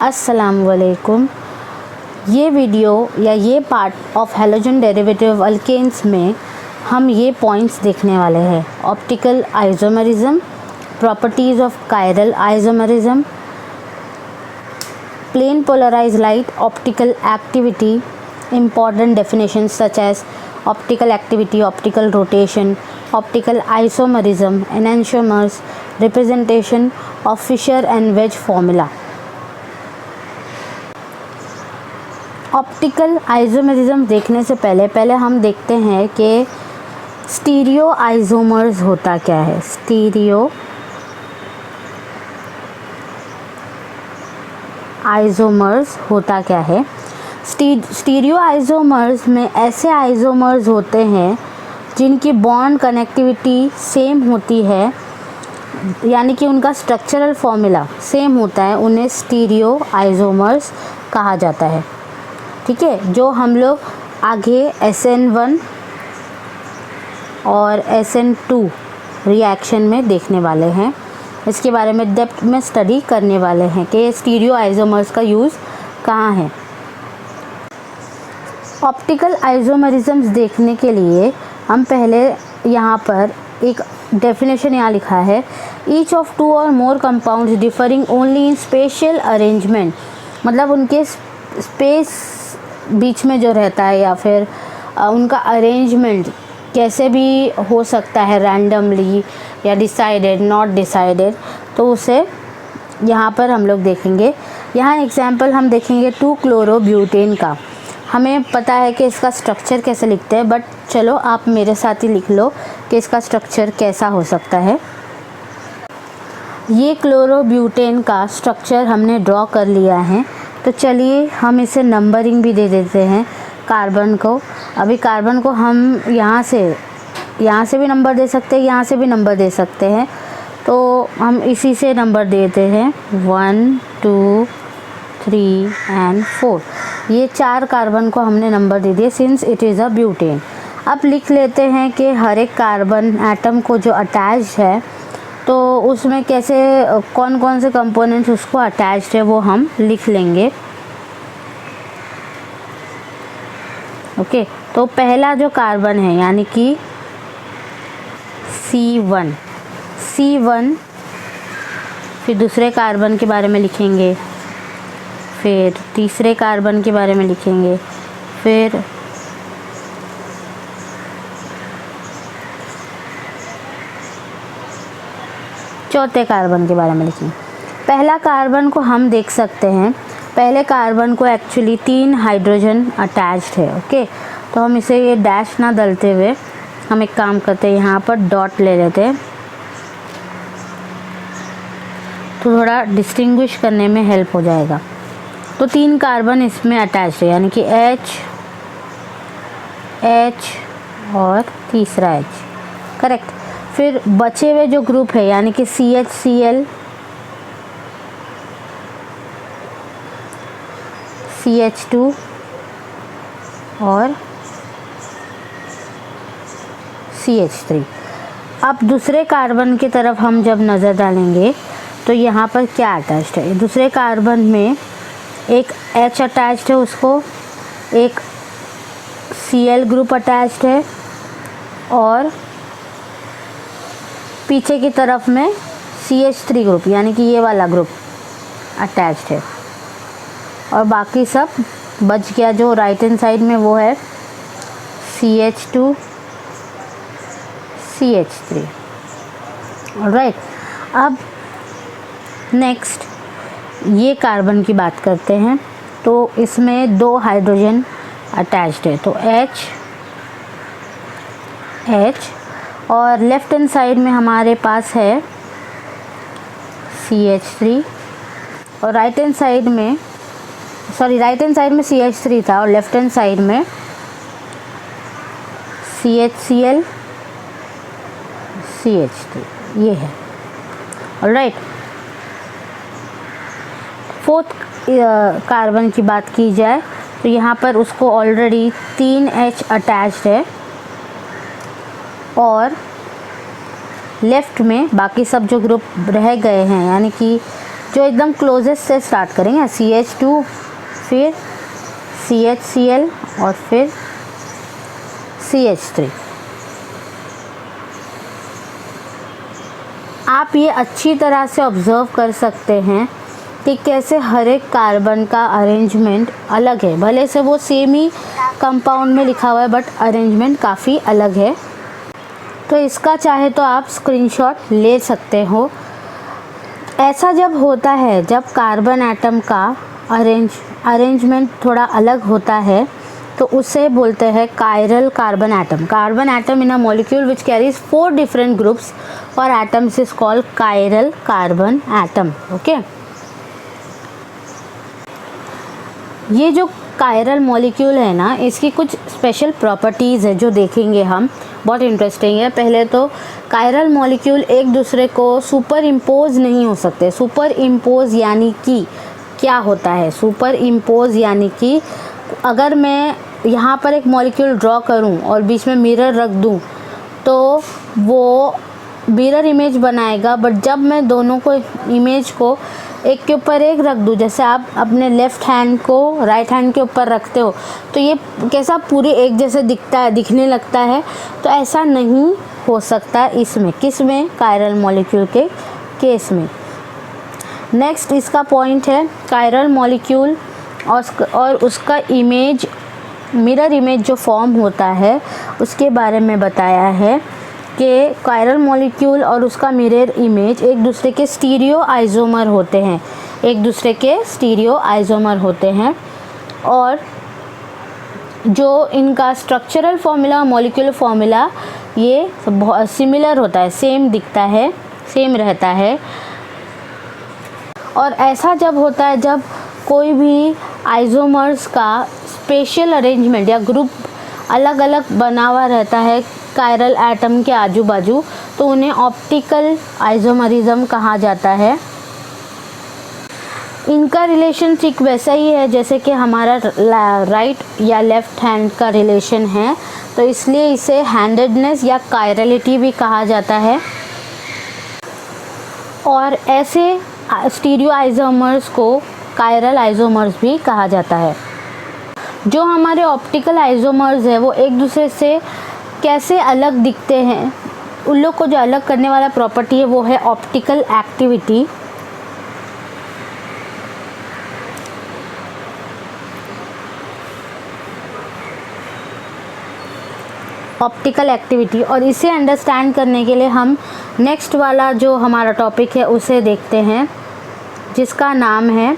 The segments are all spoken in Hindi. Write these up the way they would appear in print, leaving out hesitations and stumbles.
अस्सलाम वालेकुम। ये वीडियो या ये part of halogen derivative alkanes में हम ये पॉइंट्स देखने वाले हैं। Optical isomerism, properties of chiral isomerism, plane polarised light, optical activity, important definitions such as optical activity, optical rotation, optical isomerism, enantiomers, representation of Fisher and Wedge formula. Optical isomerism देखने से पहले हम देखते हैं कि स्टीरियो आइसोमर्स होता क्या है। स्टीरियो आइसोमर्स होता क्या है। स्टीरियो आइसोमर्स में ऐसे आइसोमर्स होते हैं जिनकी बॉन्ड कनेक्टिविटी सेम होती है, यानी कि उनका स्ट्रक्चरल फॉर्मूला सेम होता है, उन्हें स्टीरियो आइसोमर्स कहा जाता है। ठीक है, जो हम लोग आगे SN1 और SN2 रिएक्शन में देखने वाले हैं। इसके बारे में डेप्थ में स्टडी करने वाले हैं कि स्टीरियो आइसोमर्स का यूज़ कहाँ है। ऑप्टिकल आइसोमेरिज्म्स देखने के लिए हम पहले यहाँ पर एक डेफिनेशन यहाँ लिखा है, ईच ऑफ टू और more compounds differing only in spatial arrangement, मतलब उनके स्पेस बीच में जो रहता है या फिर उनका अरेंजमेंट कैसे भी हो सकता है, रैंडमली या डिसाइडेड, नॉट डिसाइडेड, तो उसे यहाँ पर हम लोग देखेंगे। यहाँ एग्जाम्पल हम देखेंगे 2-क्लोरोब्यूटेन का। हमें पता है कि इसका स्ट्रक्चर कैसे लिखते हैं, बट चलो आप मेरे साथ ही लिख लो कि इसका स्ट्रक्चर कैसा हो सकता है। ये क्लोरोब्यूटेन का स्ट्रक्चर हमने ड्रॉ कर लिया है, तो चलिए हम इसे नंबरिंग भी दे देते हैं कार्बन को। अभी कार्बन को हम यहाँ से भी नंबर दे सकते हैं, यहाँ से भी नंबर दे सकते हैं, तो हम इसी से नंबर देते हैं 1, 2, 3 and 4। ये 4 कार्बन को हमने नंबर दे दिए since it is a butane. अब लिख लेते हैं कि हर एक कार्बन एटम को जो अटैच्ड है, तो उसमें कैसे कौन कौन से कंपोनेंट्स उसको अटैच्ड है वो हम लिख लेंगे। ओके, तो पहला जो कार्बन है यानी कि C1, फिर दूसरे कार्बन के बारे में लिखेंगे, फिर तीसरे कार्बन के बारे में लिखेंगे, फिर चौथे कार्बन के बारे में लिखेंगे। पहला कार्बन को हम देख सकते हैं, पहले कार्बन को एक्चुअली 3 हाइड्रोजन अटैच्ड है। ओके, तो हम इसे ये डैश ना डालते हुए हम एक काम करते हैं, यहाँ पर डॉट ले लेते हैं, तो थोड़ा डिस्टिंग्विश करने में हेल्प हो जाएगा। तो 3 कार्बन इसमें अटैच्ड है, यानी कि H और तीसरा H, करेक्ट। फिर बचे हुए जो ग्रुप है यानी कि CHCl, CH2 और CH3। अब दूसरे कार्बन की तरफ हम जब नज़र डालेंगे तो यहाँ पर क्या अटैच्ड है। दूसरे कार्बन में एक H अटैच्ड है, उसको एक Cl ग्रुप अटैच्ड है और पीछे की तरफ में CH3 ग्रुप यानी कि ये वाला ग्रुप अटैच्ड है, और बाकी सब बच गया जो राइट हैंड साइड में वो है CH2, CH3। ऑलराइट, अब नेक्स्ट ये कार्बन की बात करते हैं, तो इसमें 2 हाइड्रोजन अटैच्ड है, तो H और लेफ्ट हैंड साइड में हमारे पास है CH3 और राइट हैंड साइड में CH3 था और लेफ्ट हैंड साइड में CHCl, CH3 ये है। ऑलराइट, फोर्थ कार्बन की बात की जाए तो यहाँ पर उसको ऑलरेडी 3 H अटैच्ड है और लेफ़्ट में बाकी सब जो ग्रुप रह गए हैं यानी कि जो एकदम क्लोजेस्ट से स्टार्ट करेंगे, CH2 फिर CHCl और फिर CH3। आप ये अच्छी तरह से ऑब्ज़र्व कर सकते हैं कि कैसे हर एक कार्बन का अरेंजमेंट अलग है। भले से वो सेम ही कंपाउंड में लिखा हुआ है बट अरेंजमेंट काफ़ी अलग है। तो इसका चाहे तो आप स्क्रीनशॉट ले सकते हो। ऐसा जब होता है, जब कार्बन एटम का अरेंजमेंट थोड़ा अलग होता है तो उसे बोलते हैं chiral carbon atom. Carbon atom in a molecule which carries 4 different groups और atoms is called chiral carbon atom. Okay, ये जो कायरल मॉलिक्यूल है ना, इसकी कुछ स्पेशल प्रॉपर्टीज़ है जो देखेंगे हम, बहुत इंटरेस्टिंग है। पहले तो कायरल मॉलिक्यूल एक दूसरे को सुपर इम्पोज नहीं हो सकते। सुपर इम्पोज यानी कि क्या होता है? सुपर इम्पोज यानी कि अगर मैं यहाँ पर एक मॉलिक्यूल ड्रॉ करूँ और बीच में मिरर रख दूँ तो वो मिरर इमेज बनाएगा, बट जब मैं दोनों को इमेज को एक के ऊपर एक रख दूँ, जैसे आप अपने लेफ़्ट हैंड को राइट हैंड के ऊपर रखते हो तो ये कैसा पूरे एक जैसे दिखता है, दिखने लगता है। तो ऐसा नहीं हो सकता इसमें, किस में? कायरल मॉलिक्यूल के केस में। नेक्स्ट इसका पॉइंट है कायरल मॉलिक्यूल और उसका इमेज, मिरर इमेज जो फॉर्म होता है उसके बारे में बताया है कि कायरल मॉलिक्यूल और उसका मिरर इमेज एक दूसरे के स्टीरियो आइसोमर होते हैं, एक दूसरे के स्टीरियो आइसोमर होते हैं। और जो इनका स्ट्रक्चरल फार्मूला, मॉलिक्यूलर फार्मूला ये सिमिलर होता है, सेम दिखता है, सेम रहता है। और ऐसा जब होता है जब कोई भी आइसोमर्स का स्पेशल अरेंजमेंट या ग्रुप अलग अलग बना हुआ रहता है कायरल एटम के आजू बाजू, तो उन्हें ऑप्टिकल आइसोमरिज्म कहा जाता है। इनका रिलेशन ठीक वैसा ही है जैसे कि हमारा राइट या लेफ़्ट हैंड का रिलेशन है, तो इसलिए इसे हैंडेडनेस या कायरलिटी भी कहा जाता है। और ऐसे स्टीरियो आइसोमर्स को कायरल आइसोमर्स भी कहा जाता है। जो हमारे ऑप्टिकल आइसोमर्स है वो एक दूसरे से कैसे अलग दिखते हैं, उन लोग को जो अलग करने वाला प्रॉपर्टी है वो है ऑप्टिकल एक्टिविटी। ऑप्टिकल एक्टिविटी, और इसे अंडरस्टैंड करने के लिए हम नेक्स्ट वाला जो हमारा टॉपिक है उसे देखते हैं, जिसका नाम है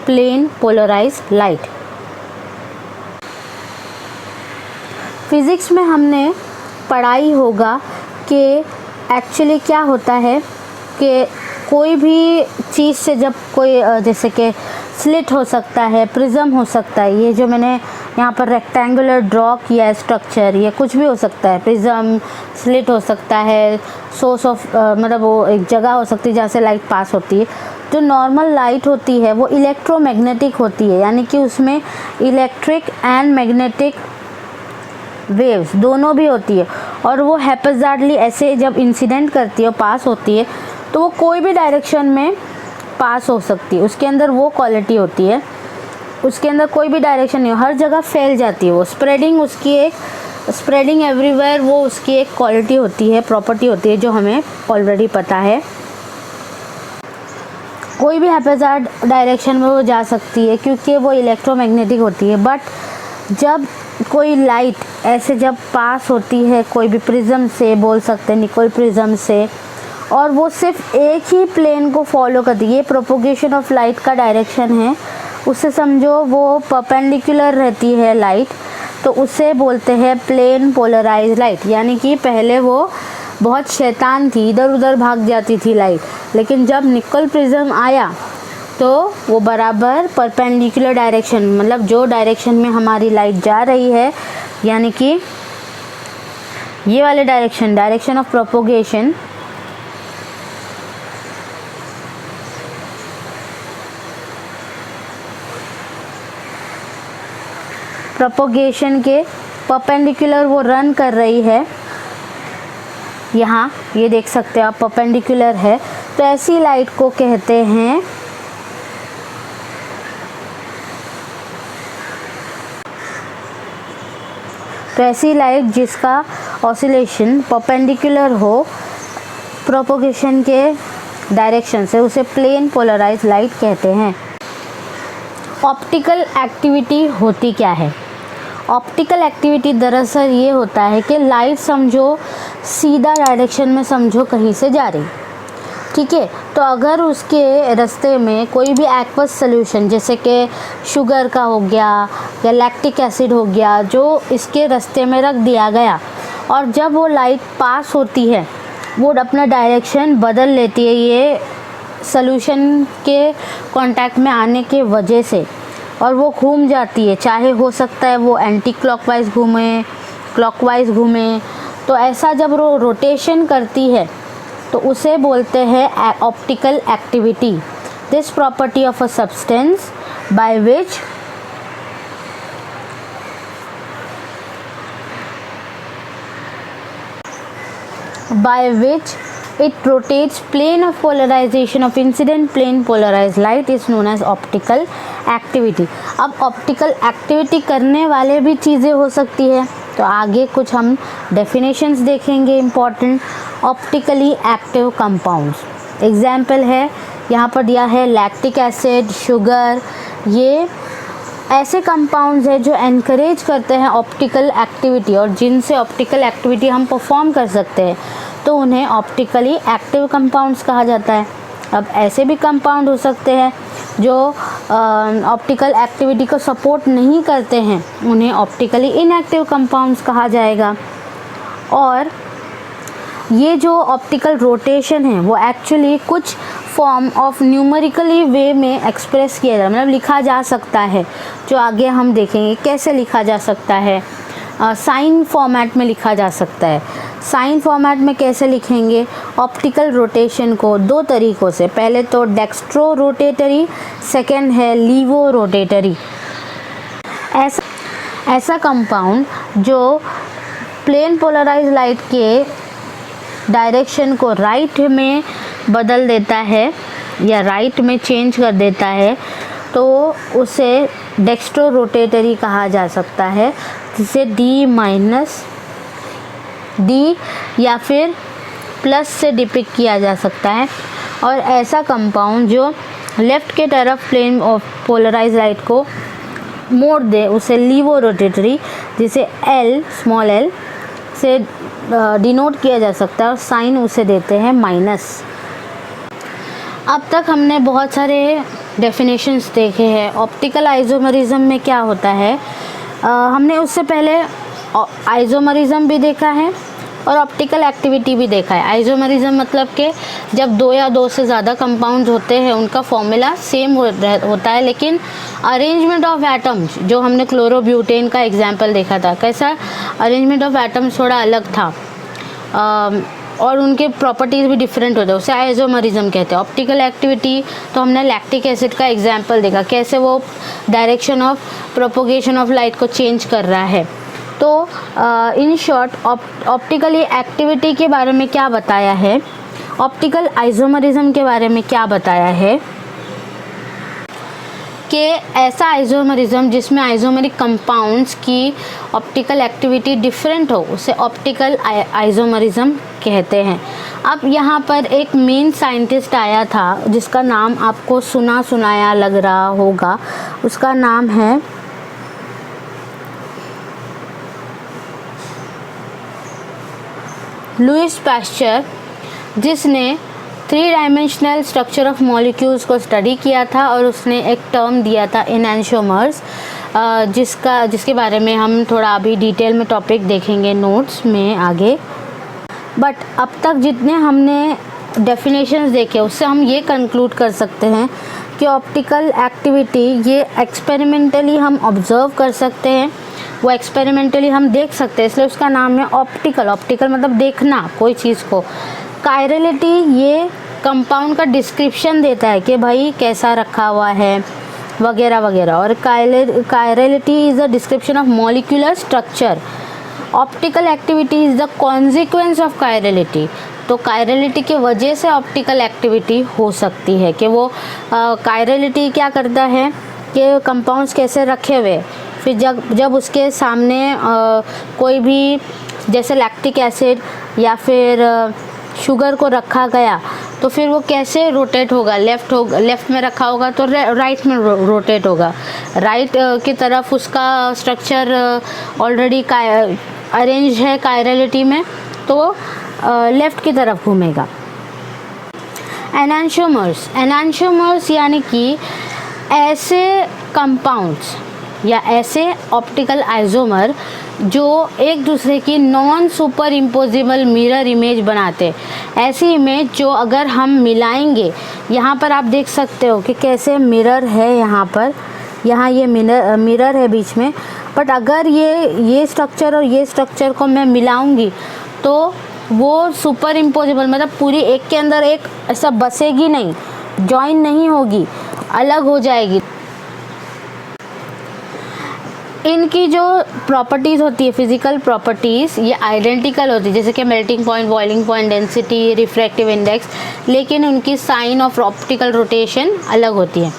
प्लेन पोलराइज्ड लाइट। फिज़िक्स में हमने पढ़ाई होगा कि एक्चुअली क्या होता है कि कोई भी चीज़ से जब कोई जैसे कि स्लिट हो सकता है, प्रिज्म हो सकता है, ये जो मैंने यहाँ पर रेक्टेंगुलर ड्रॉ किया है स्ट्रक्चर, ये कुछ भी हो सकता है, प्रिज्म, स्लिट हो सकता है, सोर्स ऑफ मतलब वो एक जगह हो सकती है जहाँ से लाइट पास होती है। जो नॉर्मल लाइट होती है वो इलेक्ट्रोमैग्नेटिक होती है, यानी कि उसमें इलेक्ट्रिक एंड मैग्नेटिक वेव्स दोनों भी होती है, और वो हैप्पैज़ार्डली ऐसे जब इंसिडेंट करती है, पास होती है, तो वो कोई भी डायरेक्शन में पास हो सकती है। उसके अंदर वो क्वालिटी होती है, उसके अंदर कोई भी डायरेक्शन नहीं, हर जगह फैल जाती है वो। स्प्रेडिंग उसकी एक, स्प्रेडिंग एवरीवेयर, वो उसकी एक क्वालिटी होती है, प्रॉपर्टी होती है जो हमें ऑलरेडी पता है। कोई भी हैप्पैज़ार्ड डायरेक्शन में वो जा सकती है क्योंकि वो इलेक्ट्रोमैग्नेटिक होती है। बट जब कोई लाइट ऐसे जब पास होती है कोई भी प्रिज्म से, बोल सकते हैं निकोल प्रिज्म से, और वो सिर्फ एक ही प्लेन को फॉलो करती है, ये प्रोपोगेशन ऑफ लाइट का डायरेक्शन है, उससे समझो वो परपेंडिकुलर रहती है लाइट, तो उसे बोलते हैं प्लेन पोलराइज्ड लाइट। यानी कि पहले वो बहुत शैतान थी, इधर उधर भाग जाती थी लाइट, लेकिन जब निकोल प्रिज्म आया तो वो बराबर परपेंडिकुलर डायरेक्शन, मतलब जो डायरेक्शन में हमारी लाइट जा रही है, यानी कि ये वाले direction, direction of propagation, propagation के परपेंडिकुलर वो रन कर रही है। यहाँ ये देख सकते हो आप, परपेंडिकुलर है, तो ऐसी लाइट को कहते हैं वैसी लाइट जिसका ऑसिलेशन परपेंडिकुलर हो प्रोपोगेशन के डायरेक्शन से, उसे प्लेन पोलराइज लाइट कहते हैं। ऑप्टिकल एक्टिविटी होती क्या है? ऑप्टिकल एक्टिविटी दरअसल ये होता है कि लाइट समझो सीधा डायरेक्शन में समझो कहीं से जा रही, ठीक है, तो अगर उसके रास्ते में कोई भी एक्वस सोल्यूशन जैसे कि शुगर का हो गया या लैक्टिक एसिड हो गया जो इसके रास्ते में रख दिया गया, और जब वो लाइट पास होती है वो अपना डायरेक्शन बदल लेती है ये सोल्यूशन के कांटेक्ट में आने के वजह से, और वो घूम जाती है, चाहे हो सकता है वो एंटी क्लॉकवाइज घूमे, क्लॉकवाइज घूमे। तो ऐसा जब वो रोटेशन करती है तो उसे बोलते हैं optical activity. This property of a substance by which it rotates plane of polarization of incident plane polarized light is known as optical activity। अब ऑप्टिकल एक्टिविटी करने वाले भी चीज़ें हो सकती है, तो आगे कुछ हम डेफिनेशंस देखेंगे important. Optically active compounds example है यहाँ पर दिया है लैक्टिक एसिड, शुगर, ये ऐसे कंपाउंड्स हैं जो एनकरेज करते हैं ऑप्टिकल एक्टिविटी और जिनसे ऑप्टिकल एक्टिविटी हम परफॉर्म कर सकते हैं, तो उन्हें ऑप्टिकली एक्टिव कंपाउंड्स कहा जाता है। अब ऐसे भी कंपाउंड हो सकते हैं जो ऑप्टिकल एक्टिविटी को सपोर्ट नहीं करते हैं, उन्हें ऑप्टिकली इनएक्टिव कंपाउंड्स कहा जाएगा। और ये जो ऑप्टिकल रोटेशन है वो एक्चुअली कुछ फॉर्म ऑफ न्यूमेरिकली वे में एक्सप्रेस किया जाता है, मतलब लिखा जा सकता है, जो आगे हम देखेंगे कैसे लिखा जा सकता है। साइन फॉर्मेट में लिखा जा सकता है। साइन फॉर्मेट में कैसे लिखेंगे? ऑप्टिकल रोटेशन को दो तरीक़ों से, पहले तो डेक्स्ट्रो रोटेटरी, सेकेंड है लीवो रोटेटरी। ऐसा कंपाउंड जो प्लेन पोलराइज लाइट के डायरेक्शन को राइट में बदल देता है या राइट में चेंज कर देता है, तो उसे डेक्स्ट्रो रोटेटरी कहा जा सकता है, जिसे D या फिर प्लस से डिपिक्ट किया जा सकता है। और ऐसा कंपाउंड जो लेफ़्ट के तरफ प्लेन ऑफ पोलराइज लाइट को मोड़ दे, उसे लीवो रोटेटरी, जिसे L स्मॉल l से डिनोट किया जा सकता है और साइन उसे देते हैं माइनस। अब तक हमने बहुत सारे डेफिनेशंस देखे हैं। ऑप्टिकल आइसोमरिज्म में क्या होता है, हमने उससे पहले आइसोमरिज्म भी देखा है और ऑप्टिकल एक्टिविटी भी देखा है। आइसोमरिज्म मतलब कि जब दो या दो से ज़्यादा कंपाउंड होते हैं उनका फॉर्मूला सेम होता है, लेकिन अरेंजमेंट ऑफ एटम्स, जो हमने क्लोरोब्यूटेन का एग्जांपल देखा था, कैसा अरेंजमेंट ऑफ एटम्स थोड़ा अलग था और उनके प्रॉपर्टीज़ भी डिफरेंट होते हैं, उसे आइसोमरिज्म कहते हैं। ऑप्टिकल एक्टिविटी तो हमने लैक्टिक एसिड का एग्जांपल देखा, कैसे वो direction of propagation of light को चेंज कर रहा है। तो इन शॉर्ट ऑप्टिकली एक्टिविटी के बारे में क्या बताया है, ऑप्टिकल आइसोमरिज्म के बारे में क्या बताया है कि ऐसा आइसोमरिज्म जिसमें आइसोमेरिक कंपाउंड्स की ऑप्टिकल एक्टिविटी डिफरेंट हो, उसे ऑप्टिकल आइसोमरिज्म कहते हैं। अब यहाँ पर एक मेन साइंटिस्ट आया था जिसका नाम आपको सुना सुनाया लग रहा होगा, उसका नाम है लुईस पास्चर, जिसने 3 डायमेंशनल स्ट्रक्चर ऑफ मॉलिक्यूल्स को स्टडी किया था और उसने एक टर्म दिया था एनैंटियोमर्स, जिसके बारे में हम थोड़ा अभी डिटेल में टॉपिक देखेंगे नोट्स में आगे। बट अब तक जितने हमने डेफिनेशंस देखे उससे हम ये कंक्लूड कर सकते हैं कि ऑप्टिकल एक्टिविटी ये एक्सपेरिमेंटली हम ऑब्ज़र्व कर सकते हैं, वो एक्सपेरिमेंटली हम देख सकते हैं, इसलिए उसका नाम है ऑप्टिकल। ऑप्टिकल मतलब देखना कोई चीज़ को। कायरलिटी ये कंपाउंड का डिस्क्रिप्शन देता है कि भाई कैसा रखा हुआ है वगैरह वगैरह, और chirality is the description of molecular structure. Optical activity is the consequence of chirality. तो कायरलिटी की वजह से ऑप्टिकल एक्टिविटी हो सकती है कि वो कायरलिटी क्या करता है कि कंपाउंड्स कैसे रखे हुए, फिर जब उसके सामने कोई भी जैसे लैक्टिक एसिड या फिर शुगर को रखा गया तो फिर वो कैसे रोटेट होगा, लेफ़्ट में रखा होगा तो राइट में रोटेट होगा, राइट की तरफ उसका स्ट्रक्चर ऑलरेडी अरेंज है कायरलिटी में तो लेफ़्ट की तरफ घूमेगा। एनांशियोमर्स यानी कि ऐसे कंपाउंड्स या ऐसे ऑप्टिकल आइसोमर जो एक दूसरे की non super imposable mirror image बनाते, ऐसी इमेज जो अगर हम मिलाएंगे, यहाँ पर आप देख सकते हो कि कैसे मिरर है, यहाँ ये मिरर है बीच में, बट अगर ये स्ट्रक्चर और ये स्ट्रक्चर को मैं मिलाऊंगी तो वो सुपर इम्पोजिबल मतलब पूरी एक के अंदर एक ऐसा बसेगी नहीं, जॉइन नहीं होगी, अलग हो जाएगी। इनकी जो प्रॉपर्टीज़ होती है, फिज़िकल प्रॉपर्टीज़, ये आइडेंटिकल होती है, जैसे कि melting point, boiling point, density, refractive index, लेकिन उनकी साइन ऑफ ऑप्टिकल रोटेशन अलग होती है।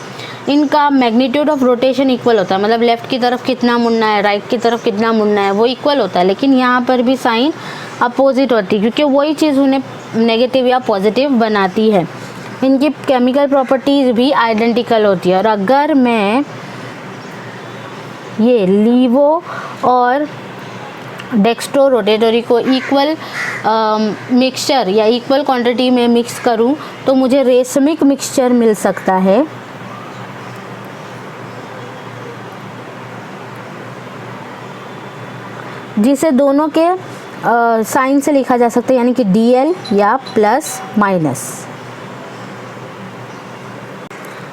इनका मैग्नीट्यूड ऑफ रोटेशन इक्वल होता है, मतलब लेफ़्ट की तरफ कितना मुड़ना है, राइट की तरफ कितना मुड़ना है, वो इक्वल होता है, लेकिन यहाँ पर भी साइन अपोजिट होती है क्योंकि वही चीज़ उन्हें नेगेटिव या पॉजिटिव बनाती है। इनकी केमिकल प्रॉपर्टीज़ भी आइडेंटिकल होती है। और अगर मैं ये लीवो और डेक्स्ट्रो रोटेटरी को इक्वल मिक्सचर या इक्वल क्वांटिटी में मिक्स करूं तो मुझे रेशमिक मिक्सचर मिल सकता है, जिसे दोनों के साइन से लिखा जा सकता है, यानी कि DL या plus minus.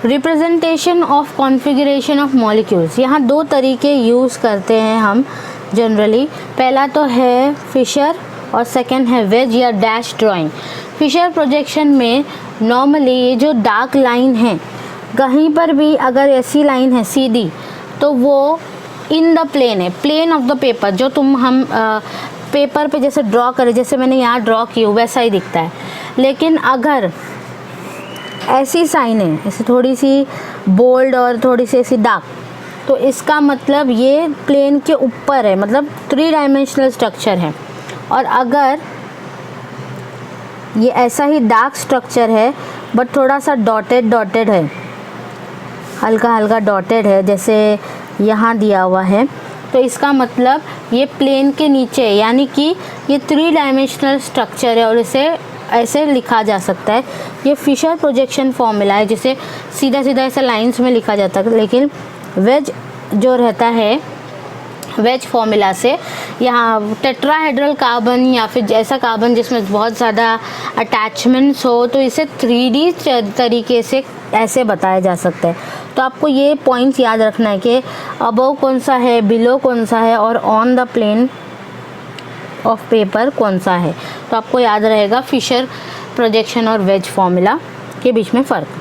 Representation of configuration of molecules, यहाँ दो तरीके यूज़ करते हैं हम जनरली। पहला तो है फिशर और सेकंड है वेज या डैश ड्राइंग। फिशर प्रोजेक्शन में नॉर्मली ये जो डार्क लाइन है, कहीं पर भी अगर ऐसी लाइन है सीधी तो वो इन द प्लेन है, प्लेन ऑफ द पेपर, जो हम पेपर पे जैसे ड्रॉ करें, जैसे मैंने यहाँ ड्रॉ की हो वैसा ही दिखता है। लेकिन अगर ऐसी साइन है, ऐसे थोड़ी सी बोल्ड और थोड़ी सी ऐसी डार्क, तो इसका मतलब ये प्लेन के ऊपर है, मतलब 3 डायमेंशनल स्ट्रक्चर है। और अगर ये ऐसा ही डार्क स्ट्रक्चर है बट थोड़ा सा डॉटेड है, हल्का हल्का डॉटेड है, जैसे यहाँ दिया हुआ है, तो इसका मतलब ये प्लेन के नीचे है, यानी कि ये 3 डायमेंशनल स्ट्रक्चर है और इसे ऐसे लिखा जा सकता है। ये फिशर प्रोजेक्शन फॉर्मूला है, जिसे सीधा सीधा ऐसे लाइंस में लिखा जाता है। लेकिन वेज जो रहता है, वेज फॉर्मूला से यहाँ टेट्राहेड्रल कार्बन या फिर ऐसा कार्बन जिसमें बहुत ज़्यादा अटैचमेंट्स हो, तो इसे 3D तरीके से ऐसे बताया जा सकता है। तो आपको ये पॉइंट्स याद रखना है कि अबव कौन सा है, बिलो कौन सा है और on the plane of paper कौन सा है। तो आपको याद रहेगा फिशर प्रोजेक्शन और वेज फॉर्मूला के बीच में फ़र्क।